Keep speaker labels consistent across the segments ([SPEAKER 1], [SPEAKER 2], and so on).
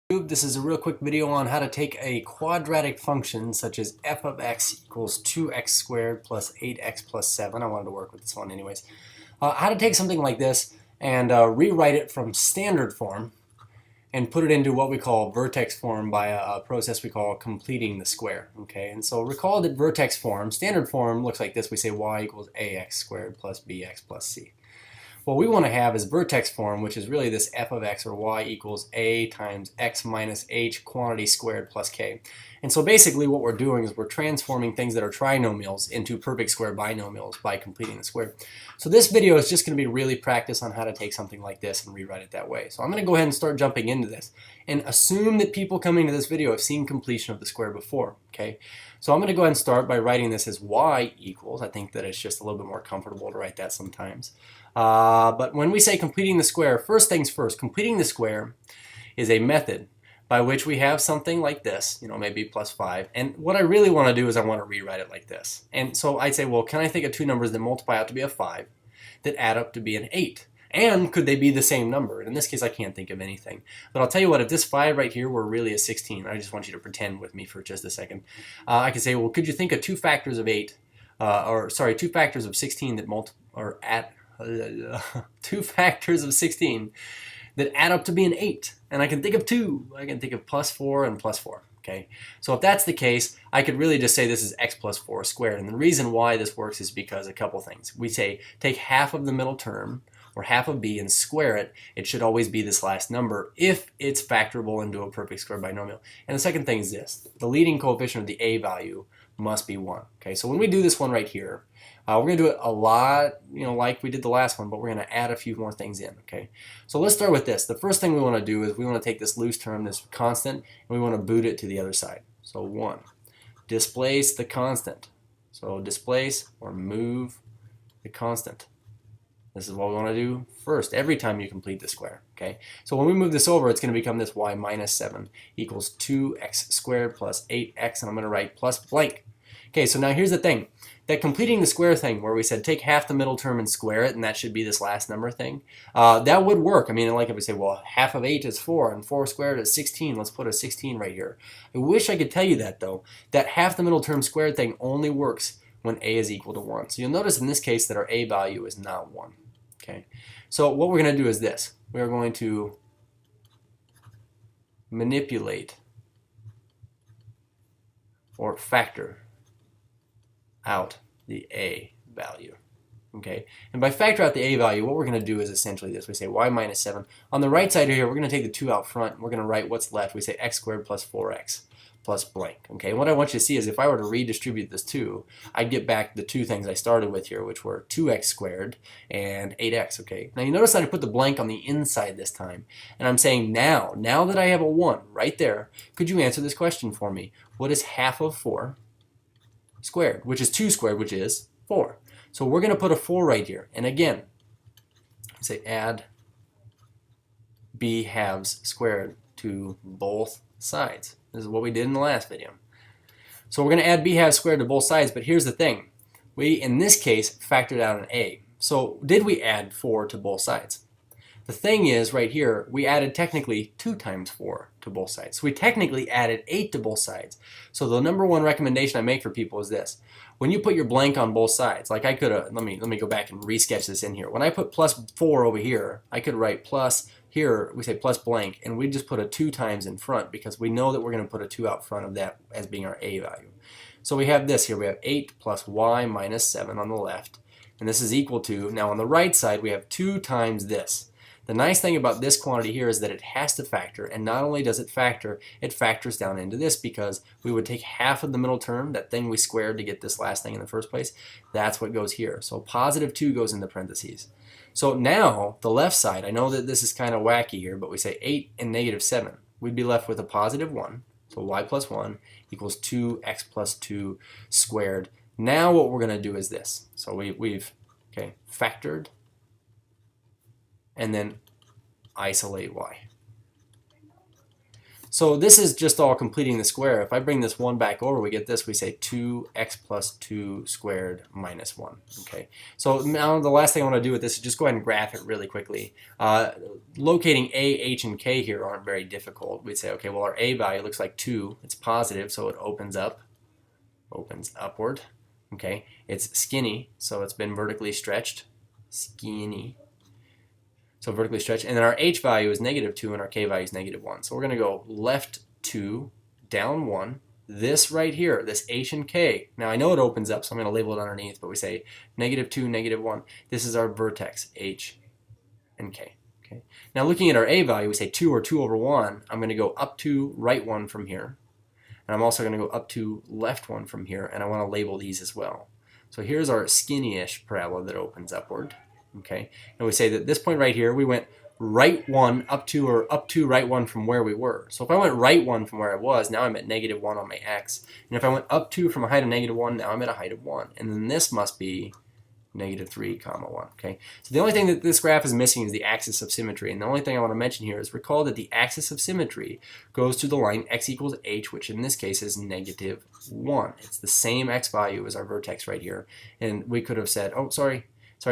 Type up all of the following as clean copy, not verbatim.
[SPEAKER 1] This is a real quick video on how to take a quadratic function such as f of x equals 2x squared plus 8x plus 7. I wanted to work with this one anyways. How to take something like this and rewrite it from standard form and put it into what we call vertex form by a process we call completing the square. Okay, and so recall that vertex form, standard form, looks like this. We say y equals ax squared plus bx plus c. What we want to have is vertex form, which is really this f of x or y equals a times x minus h quantity squared plus k. And so basically what we're doing is we're transforming things that are trinomials into perfect square binomials by completing the square. So this video is just going to be really practice on how to take something like this and rewrite it that way. So I'm going to go ahead and start jumping into this and assume that people coming to this video have seen completion of the square before. Okay, so I'm going to go ahead and start by writing this as y equals. I think that it's just a little bit more comfortable to write that sometimes. But when we say completing the square, first things first, completing the square is a method by which we have something like this, maybe plus 5. And what I really want to do is I want to rewrite it like this. And so I'd say, well, can I think of two numbers that multiply out to be a 5 that add up to be an 8? And could they be the same number? And in this case, I can't think of anything. But I'll tell you what, if this 5 right here were really a 16, I just want you to pretend with me for just a second. I could say, well, could you think of two factors of 8, two factors of 16 that two factors of 16 that add up to be an 8. And I can think of two. I can think of plus 4 and plus 4. Okay, so if that's the case, I could really just say this is x plus 4 squared. And the reason why this works is because a couple things. We say take half of the middle term, or half of b, and square it. It should always be this last number if it's factorable into a perfect square binomial. And the second thing is this. The leading coefficient of the a value must be 1. Okay, so when we do this one right here, we're going to do it a lot, like we did the last one, but we're going to add a few more things in. Okay, so let's start with this. The first thing we want to do is we want to take this loose term, this constant, and we want to boot it to the other side. So 1, displace the constant. So displace or move the constant. This is what we want to do first every time you complete the square. Okay, so when we move this over, it's going to become this y minus 7 equals 2x squared plus 8x, and I'm going to write plus blank. Okay, so now here's the thing. That completing the square thing where we said take half the middle term and square it, and that should be this last number thing, that would work. I mean, like if we say, well, half of 8 is 4, and 4 squared is 16. Let's put a 16 right here. I wish I could tell you that, though. That half the middle term squared thing only works when a is equal to 1. So you'll notice in this case that our a value is not 1. Okay, so what we're going to do is this. We are going to manipulate or factor out the a value. Okay, and by factor out the a value, what we're going to do is essentially this. We say y minus 7. On the right side here, we're going to take the 2 out front, and we're going to write what's left. We say x squared plus 4x plus blank. Okay, and what I want you to see is if I were to redistribute this 2, I'd get back the two things I started with here, which were 2x squared and 8x. Okay, now you notice that I put the blank on the inside this time, and I'm saying now that I have a 1 right there, could you answer this question for me? What is half of 4 squared, which is 2 squared, which is 4. So we're going to put a 4 right here. And again, say add b halves squared to both sides. This is what we did in the last video. So we're going to add b halves squared to both sides, but here's the thing. We, in this case, factored out an a. So did we add 4 to both sides? The thing is, right here, we added technically 2 times 4 to both sides. So we technically added 8 to both sides. So the number one recommendation I make for people is this. When you put your blank on both sides, like I could have, let me go back and resketch this in here. When I put plus 4 over here, I could write plus, here we say plus blank, and we just put a 2 times in front because we know that we're going to put a 2 out front of that as being our a value. So we have this here. We have 8 plus y minus 7 on the left, and this is equal to, now on the right side, we have 2 times this. The nice thing about this quantity here is that it has to factor, and not only does it factor, it factors down into this because we would take half of the middle term, that thing we squared to get this last thing in the first place, that's what goes here. So positive 2 goes in the parentheses. So now, the left side, I know that this is kind of wacky here, but we say 8 and negative 7. We'd be left with a positive 1, so y plus 1 equals 2x plus 2 squared. Now what we're going to do is this. So we've factored and then isolate y. So this is just all completing the square. If I bring this 1 back over, we get this. We say 2x plus 2 squared minus 1. Okay. So now the last thing I want to do with this is just go ahead and graph it really quickly. Locating a, h, and k here aren't very difficult. We'd say, okay, well, our a value looks like 2. It's positive, so it opens upward. Okay. It's skinny, so it's been vertically stretched. Skinny. So vertically stretched. And then our h value is -2 and our k value is -1. So we're going to go left 2, down 1. This right here, this h and k. Now I know it opens up, so I'm going to label it underneath, but we say -2, -1. This is our vertex, h and k. Okay. Now looking at our a value, we say 2 or 2 over 1. I'm going to go up 2, right 1 from here. And I'm also going to go up 2, left 1 from here. And I want to label these as well. So here's our skinny-ish parabola that opens upward. Okay, and we say that this point right here, we went right 1 up 2 or up 2 right 1 from where we were. So if I went right 1 from where I was, now I'm at -1 on my x. And if I went up 2 from a height of -1, now I'm at a height of 1. And then this must be -3, 1. Okay, so the only thing that this graph is missing is the axis of symmetry. And the only thing I want to mention here is recall that the axis of symmetry goes to the line x equals h, which in this case is -1. It's the same x value as our vertex right here. And we could have said, oh, sorry,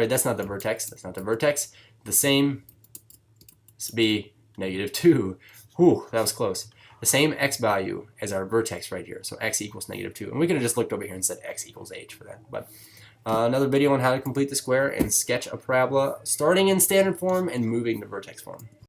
[SPEAKER 1] that's not the vertex. That's not the vertex. The same, this would be -2. Whew, that was close. The same x value as our vertex right here. So x equals -2. And we could have just looked over here and said x equals h for that. But another video on how to complete the square and sketch a parabola starting in standard form and moving to vertex form.